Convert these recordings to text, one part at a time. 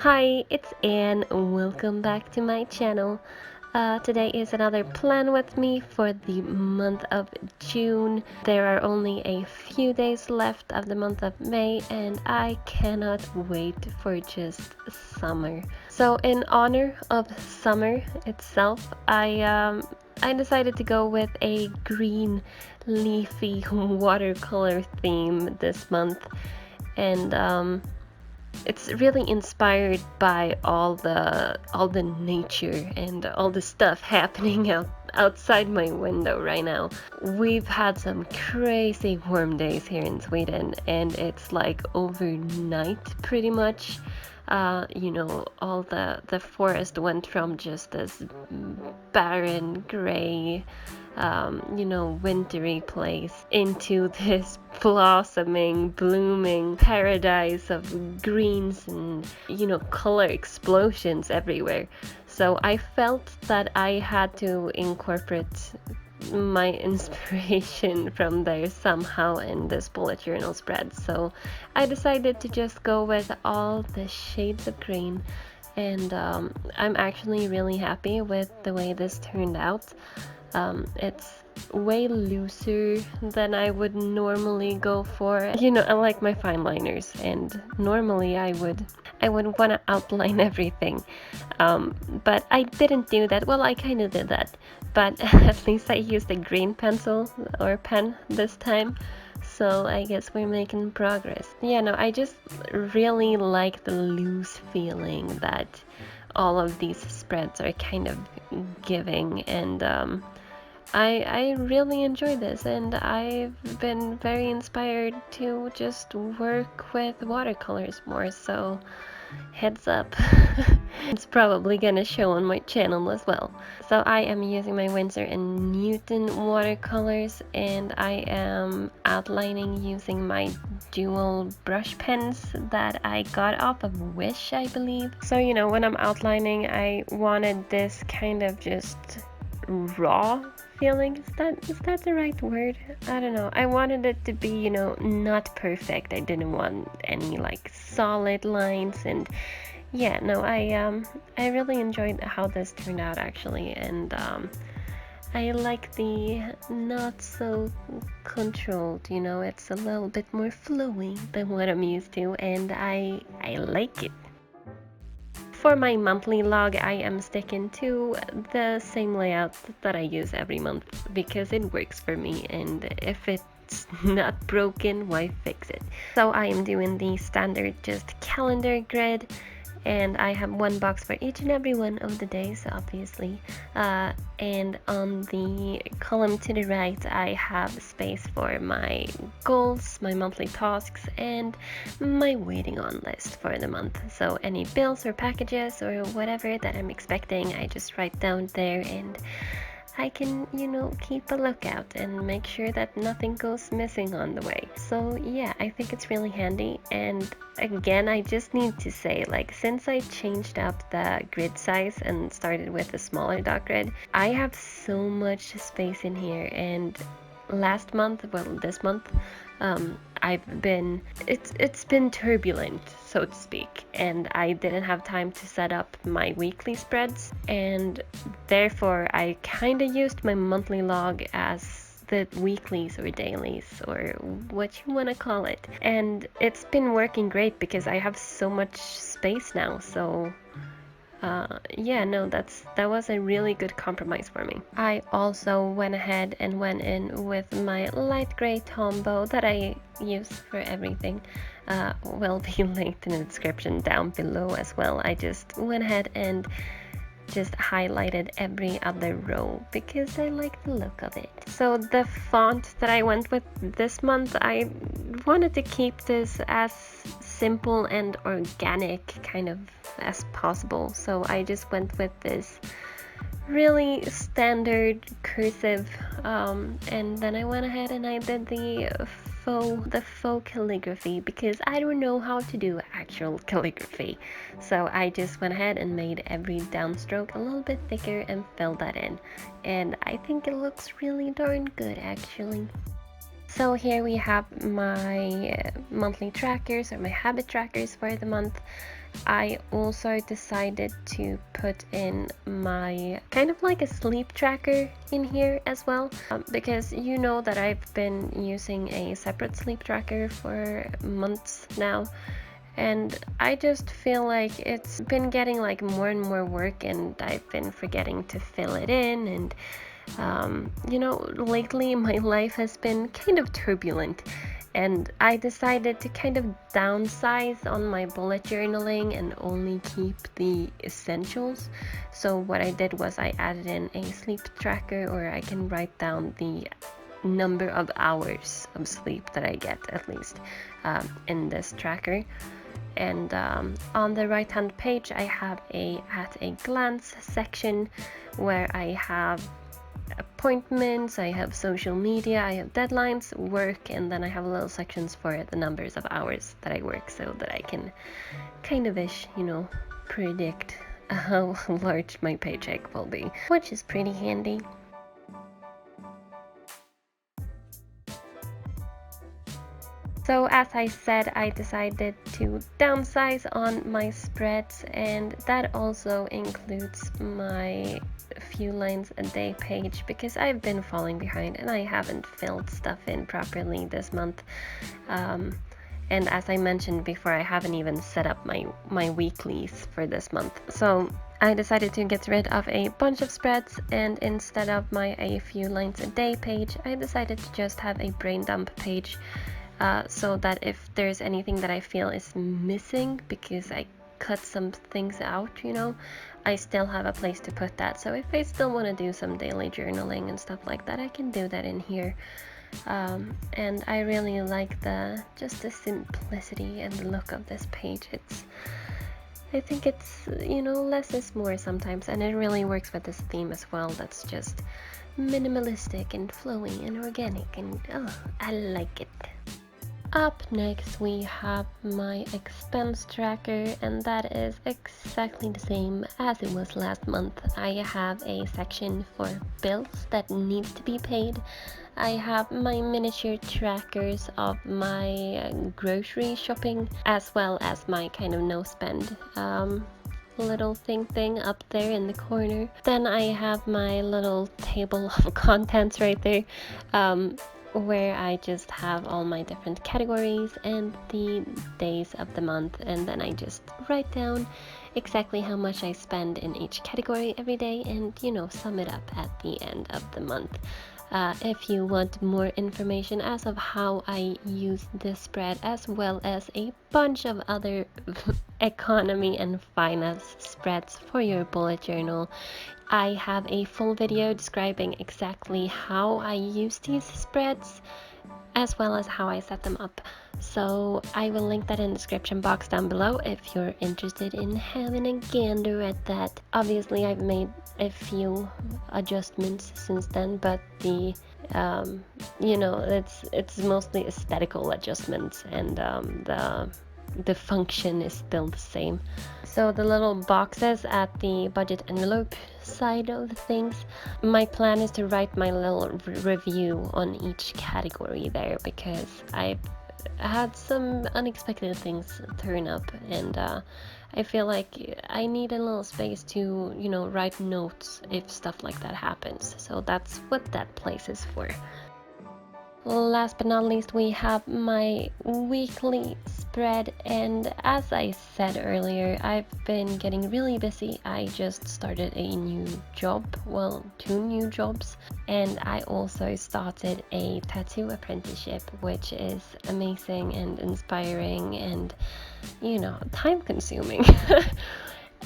Hi, it's Anne. Welcome back to my channel. Today is another plan with me for the month of June. There are only a few days left of the month of May and I cannot wait for just summer. So in honor of summer itself, I decided to go with a green leafy watercolor theme this month, and it's really inspired by all the nature and all the stuff happening outside my window right now. We've had some crazy warm days here in Sweden, and it's like overnight pretty much. All the forest went from just this barren gray wintry place into this blossoming, blooming paradise of greens and, color explosions everywhere. So I felt that I had to incorporate my inspiration from there somehow in this bullet journal spread. So I decided to just go with all the shades of green, and I'm actually really happy with the way this turned out. It's way looser than I would normally go for. I like my fine liners, and normally I would want to outline everything. But I didn't do that. Well, I kind of did that, but at least I used a green pencil or pen this time. So I guess we're making progress. I just really like the loose feeling that all of these spreads are kind of giving, and I really enjoy this, and I've been very inspired to just work with watercolors more, so heads up. It's probably gonna show on my channel as well. So I am using my Winsor Newton watercolors, and I am outlining using my dual brush pens that I got off of Wish, I believe. So when I'm outlining, I wanted this kind of just raw feeling. Is that the right word? I don't know. I wanted it to be, not perfect. I didn't want any like solid lines, and I really enjoyed how this turned out actually, and I like the not so controlled, it's a little bit more flowy than what I'm used to, and I like it. For my monthly log, I am sticking to the same layout that I use every month because it works for me, and if it's not broken, why fix it? So I am doing the standard just calendar grid, and I have one box for each and every one of the days, obviously. And on the column to the right, I have space for my goals, my monthly tasks, and my waiting on list for the month. So any bills or packages or whatever that I'm expecting, I just write down there, and I can, keep a lookout and make sure that nothing goes missing on the way. So yeah, I think it's really handy. And again, I just need to say, like, since I changed up the grid size and started with a smaller dot grid, I have so much space in here. And last month, well, this month, it's been turbulent, so to speak, and I didn't have time to set up my weekly spreads, and therefore I kind of used my monthly log as the weeklies or dailies or what you want to call it, and it's been working great because I have so much space now. So that was a really good compromise for me. I also went ahead and went in with my light gray Tombow that I use for everything. Will be linked in the description down below as well. I just went ahead and just highlighted every other row because I like the look of it. So the font that I went with this month, I wanted to keep this as simple and organic kind of as possible. So I just went with this really standard cursive, and then I went ahead and I did the faux calligraphy because I don't know how to do actual calligraphy. So I just went ahead and made every downstroke a little bit thicker and filled that in, and I think it looks really darn good actually. So here we have my monthly trackers, or my habit trackers for the month. I also decided to put in my kind of like a sleep tracker in here as well, because you know that I've been using a separate sleep tracker for months now, and I just feel like it's been getting like more and more work, and I've been forgetting to fill it in. And you know, lately my life has been kind of turbulent, and I decided to kind of downsize on my bullet journaling and only keep the essentials. So what I did was I added in a sleep tracker, or I can write down the number of hours of sleep that I get, at least, in this tracker. And on the right hand page I have a at a glance section where I have appointments, I have social media, I have deadlines, work, and then I have little sections for the numbers of hours that I work, so that I can kind of ish, you know, predict how large my paycheck will be, which is pretty handy. So as I said, I decided to downsize on my spreads, and that also includes my few lines a day page, because I've been falling behind and I haven't filled stuff in properly this month. And as I mentioned before, I haven't even set up my weeklies for this month. So I decided to get rid of a bunch of spreads, and instead of my a few lines a day page, I decided to just have a brain dump page. So that if there's anything that I feel is missing because I cut some things out, you know, I still have a place to put that. So if I still want to do some daily journaling and stuff like that, I can do that in here. And I really like just the simplicity and the look of this page. I think it's, you know, less is more sometimes, and it really works with this theme as well. That's just minimalistic and flowy and organic, and oh, I like it. Up next we have my expense tracker, and that is exactly the same as it was last month. I have a section for bills that need to be paid. I have my miniature trackers of my grocery shopping, as well as my kind of no spend little thing up there in the corner. Then I have my little table of contents right there, where I just have all my different categories and the days of the month, and then I just write down exactly how much I spend in each category every day, and, you know, sum it up at the end of the month. If you want more information as of how I use this spread, as well as a bunch of other economy and finance spreads for your bullet journal, I have a full video describing exactly how I use these spreads, as well as how I set them up. So I will link that in the description box down below if you're interested in having a gander at that. Obviously I've made a few adjustments since then, but the you know, it's mostly aesthetical adjustments, and the function is still the same. So the little boxes at the budget envelope side of the things, my plan is to write my little review on each category there, because I've had some unexpected things turn up, and I feel like I need a little space to, you know, write notes if stuff like that happens. So that's what that place is for. Last but not least, we have my weekly spread, and as I said earlier, I've been getting really busy. I just started a new job, well, 2 new jobs, and I also started a tattoo apprenticeship, which is amazing and inspiring and, you know, time consuming.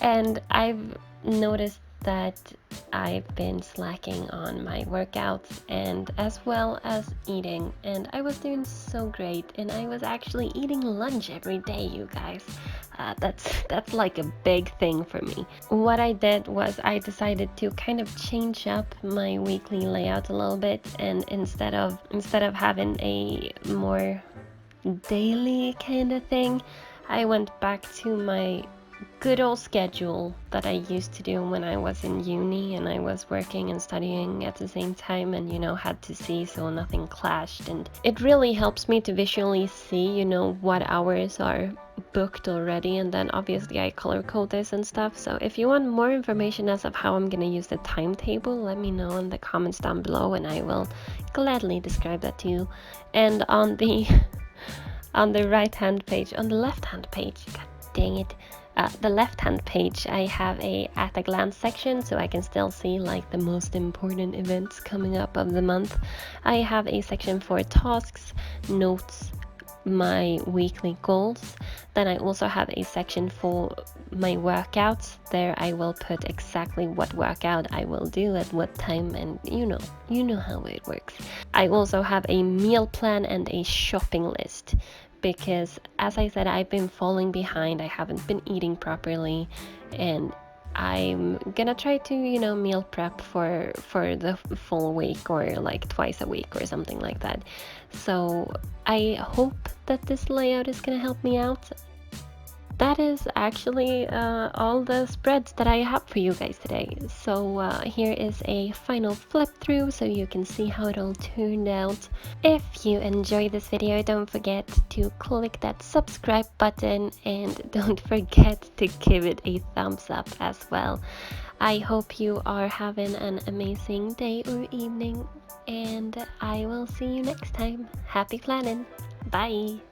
And I've noticed that I've been slacking on my workouts, and as well as eating, and I was doing so great, and I was actually eating lunch every day, you guys. That's like a big thing for me. What I did was I decided to kind of change up my weekly layout a little bit, and instead of having a more daily kind of thing, I went back to my good old schedule that I used to do when I was in uni and I was working and studying at the same time, and had to see so nothing clashed. And it really helps me to visually see what hours are booked already, and then obviously I color code this and stuff. So if you want more information as of how I'm gonna use the timetable, let me know in the comments down below and I will gladly describe that to you. And on the on the left hand page, god dang it, the left hand page, I have a at a glance section, so I can still see like the most important events coming up of the month. I have a section for tasks, notes, my weekly goals. Then I also have a section for my workouts. There I will put exactly what workout I will do at what time, and you know how it works. I also have a meal plan and a shopping list, because as I said, I've been falling behind. I haven't been eating properly, and I'm gonna try to meal prep for the full week, or like twice a week or something like that. So I hope that this layout is gonna help me out. That is actually all the spreads that I have for you guys today. So here is a final flip through so you can see how it all turned out. If you enjoyed this video, don't forget to click that subscribe button, and don't forget to give it a thumbs up as well. I hope you are having an amazing day or evening, and I will see you next time. Happy planning! Bye!